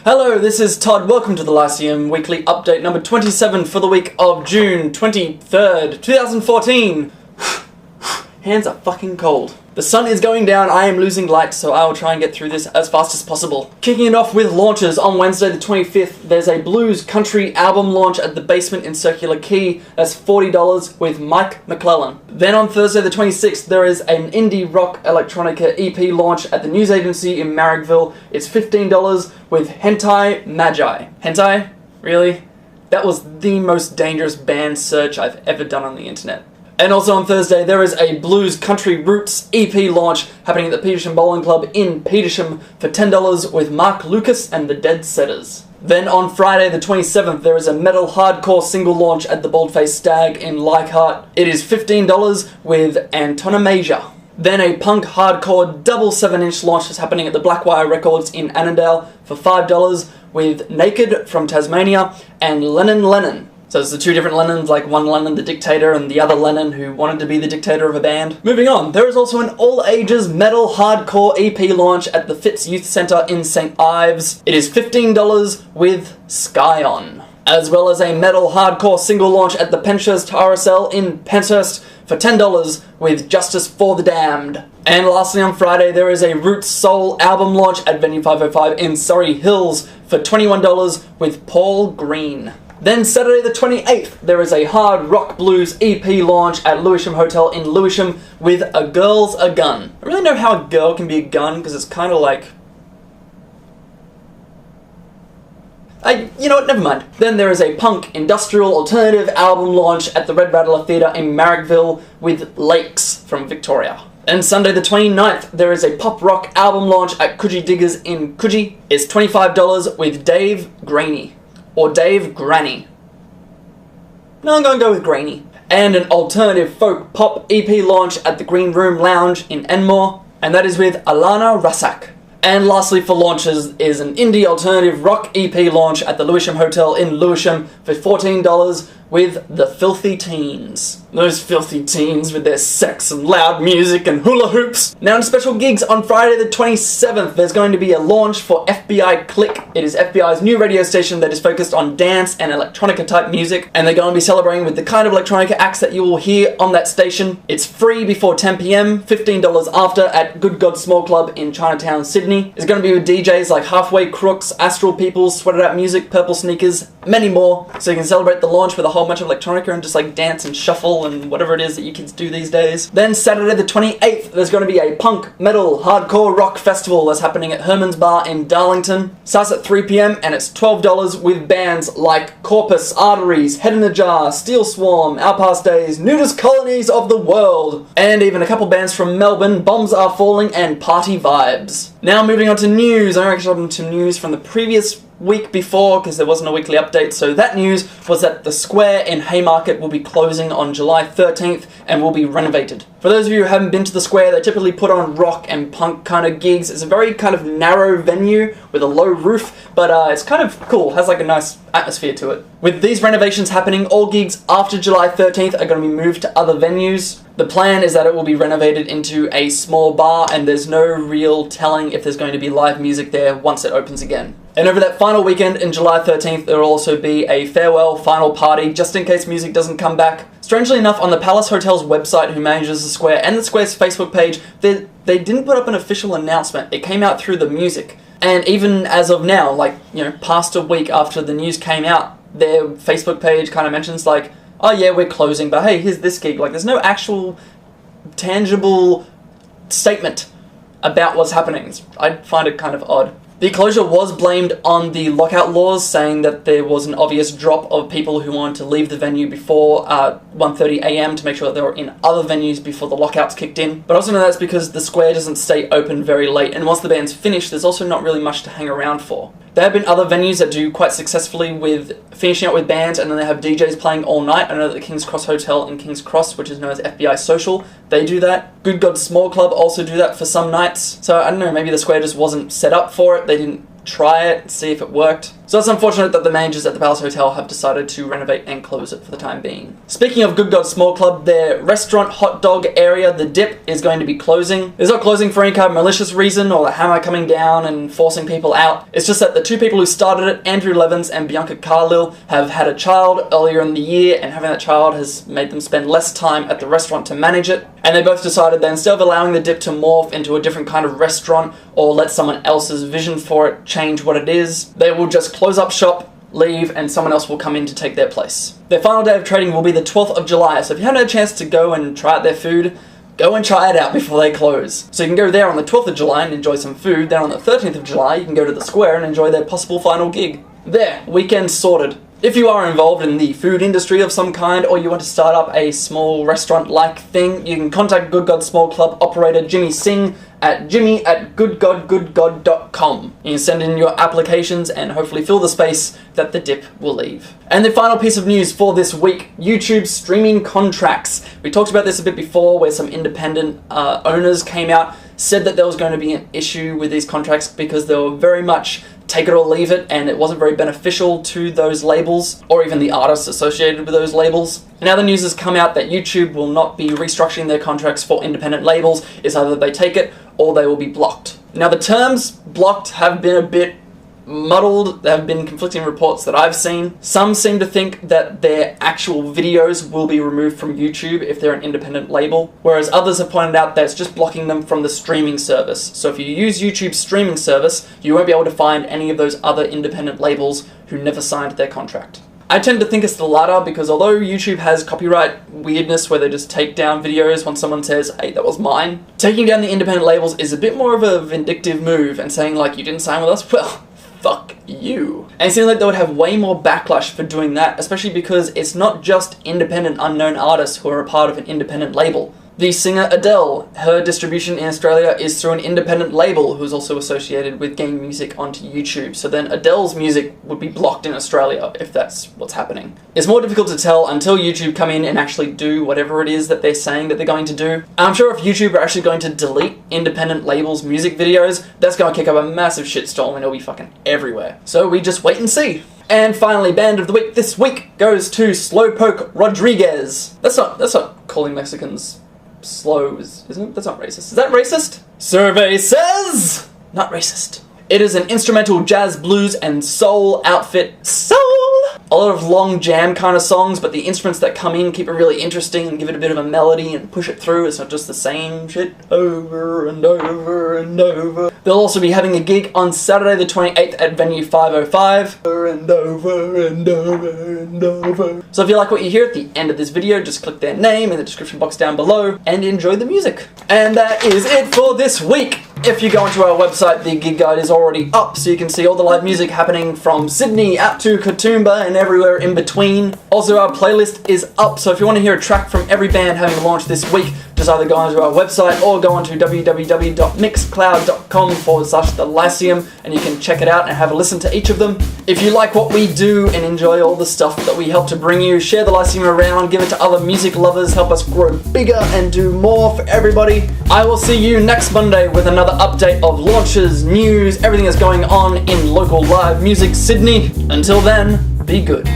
Hello, this is Todd. Welcome to the Lyceum weekly update number 27 for the week of June 23rd, 2014. Hands are fucking cold. The sun is going down, I am losing light, so I will try and get through this as fast as possible. Kicking it off with launches, on Wednesday the 25th, there's a blues country album launch at the Basement in Circular Quay. That's $40 with Mike McClellan. Then on Thursday the 26th, there is an indie rock electronica EP launch at the News Agency in Marrickville. It's $15 with Hentai Magi. Hentai? Really? That was the most dangerous band search I've ever done on the internet. And also on Thursday, there is a Blues Country Roots EP launch happening at the Petersham Bowling Club in Petersham for $10 with Mark Lucas and the Dead Setters. Then on Friday the 27th, there is a metal hardcore single launch at the Baldface Stag in Leichhardt. It is $15 with Antonomasia. Then a punk hardcore double 7-inch launch is happening at the Blackwire Records in Annandale for $5 with Naked from Tasmania and Lennon. So it's the two different Lennons, like one Lennon the dictator and the other Lennon who wanted to be the dictator of a band. Moving on, there is also an all-ages metal hardcore EP launch at the Fitz Youth Centre in St Ives. It is $15 with Skyon. As well as a metal hardcore single launch at the Penshurst RSL in Penshurst for $10 with Justice for the Damned. And lastly on Friday, there is a Roots Soul album launch at Venue 505 in Surrey Hills for $21 with Paul Green. Then Saturday the 28th, there is a hard rock blues EP launch at Lewisham Hotel in Lewisham with A Girl's a Gun. I don't really know how a girl can be a gun, because it's kind of like... you know what, never mind. Then there is a punk industrial alternative album launch at the Red Rattler Theatre in Marrickville with Lakes from Victoria. And Sunday the 29th, there is a pop rock album launch at Coogee Diggers in Coogee. It's $25 with Dave Graney. Or Dave Granny. No, I'm going to go with Granny. And an alternative folk pop EP launch at the Green Room Lounge in Enmore, and that is with Alana Rasak. And lastly for launches is an indie alternative rock EP launch at the Lewisham Hotel in Lewisham for $14 with The Filthy Teens. Those filthy teens with their sex and loud music and hula hoops. Now in special gigs on Friday the 27th, there's going to be a launch for FBI Click. It is FBI's new radio station that is focused on dance and electronica type music, and they're going to be celebrating with the kind of electronica acts that you will hear on that station. It's free before 10 PM, $15 after at Good God Small Club in Chinatown, Sydney. It's going to be with DJs like Halfway Crooks, Astral People, Sweated Out Music, Purple Sneakers, many more, so you can celebrate the launch with a whole bunch of electronica and just like dance and shuffle and whatever it is that you kids do these days. Then Saturday the 28th, there's going to be a punk, metal, hardcore rock festival that's happening at Herman's Bar in Darlington. Starts at 3 PM and it's $12 with bands like Corpus, Arteries, Head in a Jar, Steel Swarm, Our Past Days, Nudist Colonies of the World, and even a couple bands from Melbourne, Bombs Are Falling and Party Vibes. Now moving on to news. I actually have some news from the previous week before because there wasn't a weekly update. So that news was that the square in Haymarket will be closing on July 13th and will be renovated. For those of you who haven't been to the square, they typically put on rock and punk kind of gigs. It's a very kind of narrow venue with a low roof, but it's kind of cool, has like a nice atmosphere to it. With these renovations happening, all gigs after July 13th are going to be moved to other venues. The plan is that it will be renovated into a small bar, and there's no real telling if there's going to be live music there once it opens again. And over that final weekend in July 13th, there will also be a farewell final party, just in case music doesn't come back. Strangely enough, on the Palace Hotel's website, who manages the square, and the square's Facebook page, they didn't put up an official announcement. It came out through the music. And even as of now, like, you know, past a week after the news came out, their Facebook page kind of mentions like, oh yeah, we're closing, but hey, here's this gig. Like, there's no actual tangible statement about what's happening. I find it kind of odd. The closure was blamed on the lockout laws, saying that there was an obvious drop of people who wanted to leave the venue before 1:30 AM to make sure that they were in other venues before the lockouts kicked in. But also know that's because the square doesn't stay open very late, and once the band's finished, there's also not really much to hang around for. There have been other venues that do quite successfully with finishing up with bands and then they have DJs playing all night. I know that the King's Cross Hotel in King's Cross, which is known as FBI Social, they do that. Good God Small Club also do that for some nights. So I don't know, maybe the square just wasn't set up for it. They didn't try it, see if it worked. So it's unfortunate that the managers at the Palace Hotel have decided to renovate and close it for the time being. Speaking of Good God Small Club, their restaurant hot dog area, The Dip, is going to be closing. It's not closing for any kind of malicious reason or the hammer coming down and forcing people out. It's just that the two people who started it, Andrew Levins and Bianca Carlil, have had a child earlier in the year, and having that child has made them spend less time at the restaurant to manage it. And they both decided that instead of allowing The Dip to morph into a different kind of restaurant or let someone else's vision for it change what it is, they will just close up shop, leave, and someone else will come in to take their place. Their final day of trading will be the 12th of July, so if you haven't had a chance to go and try out their food, go and try it out before they close. So you can go there on the 12th of July and enjoy some food, then on the 13th of July you can go to the square and enjoy their possible final gig. There, weekend sorted. If you are involved in the food industry of some kind, or you want to start up a small restaurant-like thing, you can contact Good God Small Club operator Jimmy Singh at jimmy@goodgodgoodgod.com. You can send in your applications and hopefully fill the space that The Dip will leave. And the final piece of news for this week, YouTube streaming contracts. We talked about this a bit before, where some independent owners came out, said that there was going to be an issue with these contracts because they were very much take it or leave it, and it wasn't very beneficial to those labels, or even the artists associated with those labels. Now the news has come out that YouTube will not be restructuring their contracts for independent labels. It's either they take it, or they will be blocked. Now the terms blocked have been a bit muddled. There have been conflicting reports that I've seen. Some seem to think that their actual videos will be removed from YouTube if they're an independent label, whereas others have pointed out that it's just blocking them from the streaming service. So if you use YouTube's streaming service, you won't be able to find any of those other independent labels who never signed their contract. I tend to think it's the latter, because although YouTube has copyright weirdness where they just take down videos when someone says, hey, that was mine, taking down the independent labels is a bit more of a vindictive move and saying, like, you didn't sign with us? Well, fuck you. And it seems like they would have way more backlash for doing that, especially because it's not just independent unknown artists who are a part of an independent label. The singer Adele, her distribution in Australia is through an independent label who's also associated with getting music onto YouTube. So then Adele's music would be blocked in Australia if that's what's happening. It's more difficult to tell until YouTube come in and actually do whatever it is that they're saying that they're going to do. I'm sure if YouTube are actually going to delete independent labels' music videos, that's going to kick up a massive shitstorm and it'll be fucking everywhere. So we just wait and see. And finally, Band of the Week this week goes to Slowpoke Rodriguez. That's not calling Mexicans slow, isn't it? That's not racist. Is that racist? Survey says not racist. It is an instrumental jazz, blues, and soul outfit. Soul! A lot of long jam kind of songs, but the instruments that come in keep it really interesting and give it a bit of a melody and push it through. It's not just the same shit over and over and over. They'll also be having a gig on Saturday the 28th at Venue 505. Over and over and over and over. So if you like what you hear at the end of this video, just click their name in the description box down below and enjoy the music. And that is it for this week. If you go onto our website, the gig guide is already up, so you can see all the live music happening from Sydney out to Katoomba and everywhere in between. Also, our playlist is up, so if you want to hear a track from every band having launched this week, just either go onto our website or go onto www.mixcloud.com/the Lyceum and you can check it out and have a listen to each of them. If you like what we do and enjoy all the stuff that we help to bring you, share the Lyceum around, give it to other music lovers, help us grow bigger and do more for everybody. I will see you next Monday with another update of launches, news, everything that's going on in local live music Sydney. Until then, be good.